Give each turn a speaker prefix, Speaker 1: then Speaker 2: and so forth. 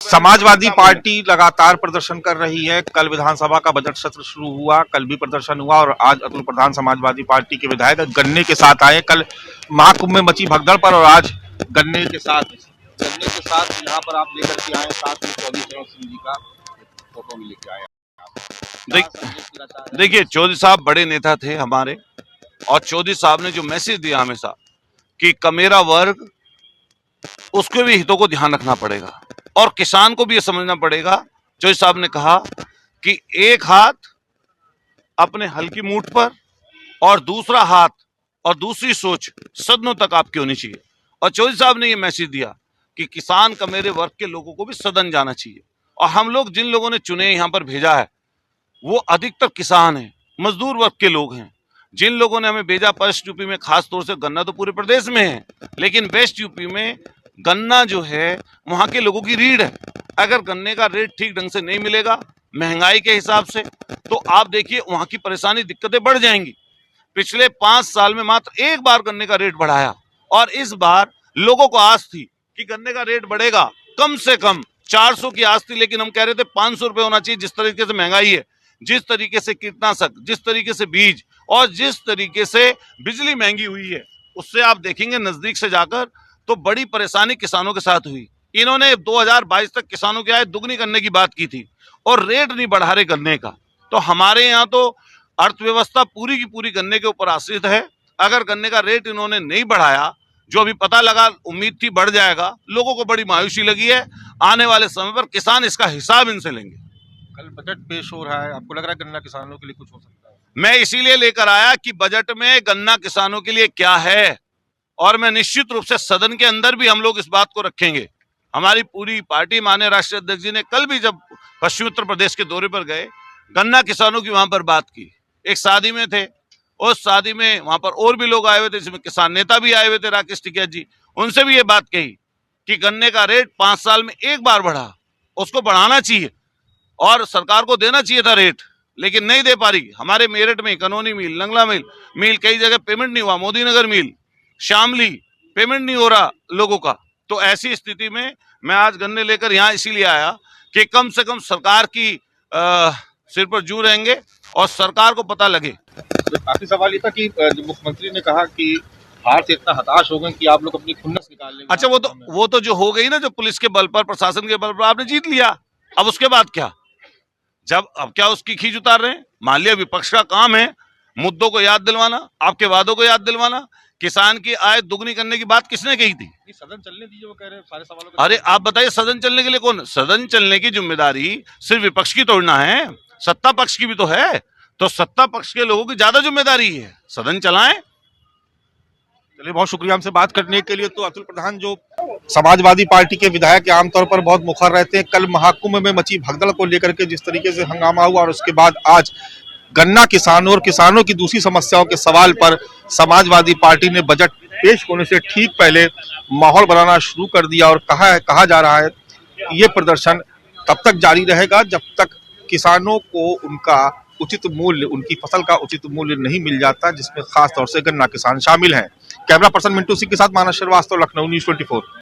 Speaker 1: Samajwadi party लगातार प्रदर्शन कर रही है। कल विधानसभा का बजट सत्र शुरू हुआ, कल भी प्रदर्शन हुआ और आज अतुल प्रधान समाजवादी पार्टी के विधायक गन्ने के साथ आए। कल महाकुंभ में मची भगदड़ पर और आज गन्ने के साथ यहाँ पर आप लेकर के आए, साथ में चौधरी चरण सिंह जी का फोटो भी लेके आए।
Speaker 2: देखिए, चौधरी साहब बड़े नेता थे हमारे, और चौधरी साहब ने जो मैसेज दिया हमेशा कि कमेरा वर्ग, उसके भी हितों को ध्यान रखना पड़ेगा और किसान को भी ये समझना पड़ेगा। चौधरी साहब ने कहा कि एक हाथ अपने हल की मूठ पर और दूसरा हाथ और दूसरी सोच सदनों तक आपकी होनी चाहिए। और चौधरी साहब ने ये मैसेज दिया कि किसान कमेरे वर्ग के लोगों को भी सदन जाना चाहिए। और हम लोग जिन लोगों ने चुने यहाँ पर भेजा है वो अधिकतर किसान हैं, मजदूर वर्ग के लोग हैं। जिन लोगों ने हमें भेजा पश्चिम यूपी में, खास तौर से गन्ना तो पूरे प्रदेश में है, लेकिन वेस्ट यूपी में गन्ना जो है वहां के लोगों की रीढ़ है। अगर गन्ने का रेट ठीक ढंग से नहीं मिलेगा महंगाई के हिसाब से, तो आप देखिए वहां की परेशानी, दिक्कतें बढ़ जाएंगी। पिछले 5 साल में मात्र एक बार गन्ने का रेट बढ़ाया और इस बार लोगों को आस थी कि गन्ने का रेट बढ़ेगा, कम से कम 400 की आस थी, लेकिन हम कह रहे थे 500 रुपए होना चाहिए। जिस तरीके से महंगाई है, जिस तरीके से कीटनाशक, जिस तरीके से बीज और जिस तरीके से बिजली महंगी हुई है, उससे आप देखेंगे नजदीक से जाकर तो बड़ी परेशानी किसानों के साथ हुई। इन्होंने 2022 तक किसानों की आय दुगनी करने की बात की थी और रेट नहीं बढ़ा रहे गन्ने का। तो हमारे यहाँ तो अर्थव्यवस्था पूरी की पूरी गन्ने के ऊपर आश्रित है। अगर गन्ने का रेट इन्होंने नहीं बढ़ाया, जो अभी पता लगा, उम्मीद थी बढ़ जाएगा, लोगों को बड़ी मायूसी लगी है। आने वाले समय पर किसान इसका हिसाब इनसे लेंगे।
Speaker 1: कल बजट पेश हो रहा है, आपको लग रहा है गन्ना किसानों के लिए कुछ हो सकता है?
Speaker 2: मैं इसीलिए लेकर आया कि बजट में गन्ना किसानों के लिए क्या है, और मैं निश्चित रूप से सदन के अंदर भी हम लोग इस बात को रखेंगे। हमारी पूरी पार्टी, माननीय राष्ट्रीय अध्यक्ष जी ने कल भी जब पश्चिमी उत्तर प्रदेश के दौरे पर गए, गन्ना किसानों की वहां पर बात की। एक शादी में थे, उस शादी में वहां पर और भी लोग आए हुए थे, जिसमें किसान नेता भी आए हुए थे, राकेश टिकैत जी। उनसे भी ये बात कही कि गन्ने का रेट 5 साल में एक बार बढ़ा, उसको बढ़ाना चाहिए और सरकार को देना चाहिए था रेट, लेकिन नहीं दे पा रही। हमारे मेरठ में कनौनी मिल, नंगला मिल कई जगह पेमेंट नहीं हुआ, मोदी नगर मिल, शामली पेमेंट नहीं हो रहा लोगों का। तो ऐसी स्थिति में मैं आज गन्ने लेकर यहाँ इसीलिए आया कि कम से कम सरकार की सिर पर जू रहेंगे और सरकार को पता लगे।
Speaker 1: काफी सवाल ये था कि मुख्यमंत्री ने कहा कि हार से इतना हताश हो गए कि आप लोग अपनी खुन्नस निकाल लेंगे।
Speaker 2: अच्छा, वो तो जो हो गई ना, जो पुलिस के बल पर, प्रशासन के बल पर आपने जीत लिया, अब उसके बाद क्या? अब क्या उसकी खींच उतार रहे हैं? मान लिया विपक्ष का काम है मुद्दों को याद दिलवाना, आपके वादों को याद दिलवाना। किसान की आय दुगनी करने की बात किसने कही थी?
Speaker 1: सदन चलने दीजिए, वो कह रहे हैं सारे सवालों को।
Speaker 2: अरे आप बताइए, सदन चलने के लिए कौन? सदन चलने की जिम्मेदारी सिर्फ विपक्ष की तोड़ना है, सत्ता पक्ष की भी तो है। तो सत्ता पक्ष के लोगों की ज्यादा जिम्मेदारी है, सदन चलाएं।
Speaker 1: चलिए, बहुत शुक्रिया हमसे बात करने के लिए। तो अतुल प्रधान जो समाजवादी पार्टी के विधायक आमतौर पर बहुत मुखर रहते हैं, कल महाकुंभ में मची भगदड़ को लेकर के जिस तरीके से हंगामा हुआ और उसके बाद आज गन्ना किसानों और किसानों की दूसरी समस्याओं के सवाल पर समाजवादी पार्टी ने बजट पेश होने से ठीक पहले माहौल बनाना शुरू कर दिया और कहा जा रहा है कि ये प्रदर्शन तब तक जारी रहेगा जब तक किसानों को उनका उचित मूल्य, उनकी फसल का उचित मूल्य नहीं मिल जाता, जिसमें खास तौर से गन्ना किसान शामिल हैं। कैमरा पर्सन मिंटू सिंह के साथ मानस श्रीवास्तव, लखनऊ न्यूज़ 24।